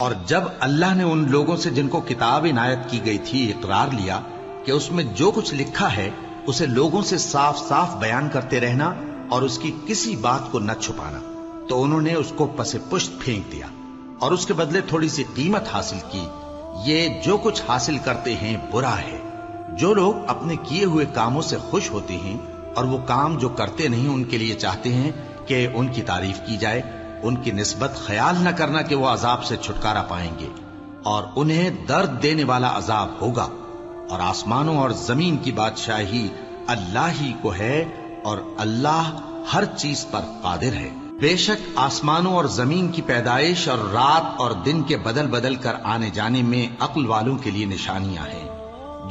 اور جب اللہ نے ان لوگوں سے جن کو کتاب عنایت کی گئی تھی اقرار لیا کہ اس میں جو کچھ لکھا ہے اسے لوگوں سے صاف صاف بیان کرتے رہنا اور اس کی کسی بات کو نہ چھپانا، تو انہوں نے اس کو پس پشت پھینک دیا اور اس کے بدلے تھوڑی سی قیمت حاصل کی۔ یہ جو کچھ حاصل کرتے ہیں برا ہے۔ جو لوگ اپنے کیے ہوئے کاموں سے خوش ہوتے ہیں اور وہ کام جو کرتے نہیں ان کے لیے چاہتے ہیں کہ ان کی تعریف کی جائے، ان کی نسبت خیال نہ کرنا کہ وہ عذاب سے چھٹکارا پائیں گے، اور انہیں درد دینے والا عذاب ہوگا۔ اور آسمانوں اور زمین کی بادشاہی اللہ ہی کو ہے، اور اللہ ہر چیز پر قادر ہے۔ بے شک آسمانوں اور زمین کی پیدائش اور رات اور دن کے بدل بدل کر آنے جانے میں عقل والوں کے لیے نشانیاں ہیں،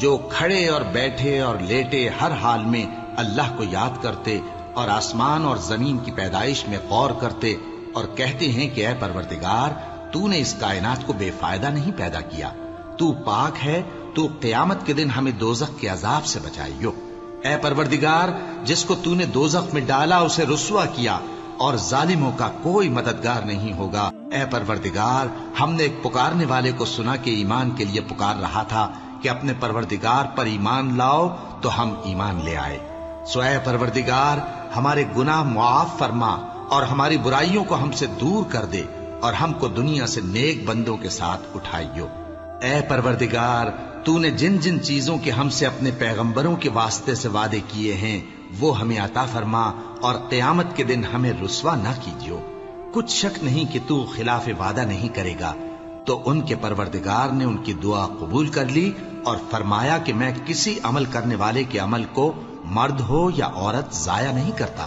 جو کھڑے اور بیٹھے اور لیٹے ہر حال میں اللہ کو یاد کرتے اور آسمان اور زمین کی پیدائش میں غور کرتے اور کہتے ہیں کہ اے پروردگار، تو نے اس کائنات کو بے فائدہ نہیں پیدا کیا، تو پاک ہے، تو قیامت کے دن ہمیں دوزخ کے عذاب سے بچائیو۔ اے پروردگار، جس کو تو نے دوزخ میں ڈالا اسے رسوا کیا، اور ظالموں کا کوئی مددگار نہیں ہوگا۔ اے پروردگار، ہم نے ایک پکارنے والے کو سنا کہ ایمان کے لیے پکار رہا تھا کہ اپنے پروردگار پر ایمان لاؤ، تو ہم ایمان لے آئے۔ سو اے پروردگار، ہمارے گناہ معاف فرما اور ہماری برائیوں کو ہم سے دور کر دے، اور ہم کو دنیا سے نیک بندوں کے ساتھ اٹھائیو۔ اے پروردگار، تو نے جن جن چیزوں کے ہم سے اپنے پیغمبروں کے واسطے سے وعدے کیے ہیں وہ ہمیں عطا فرما، اور قیامت کے دن ہمیں رسوا نہ کیجیو۔ کچھ شک نہیں کہ تو خلاف وعدہ نہیں کرے گا۔ تو ان کے پروردگار نے ان کی دعا قبول کر لی اور فرمایا کہ میں کسی عمل کرنے والے کے عمل کو مرد ہو یا عورت ضائع نہیں کرتا۔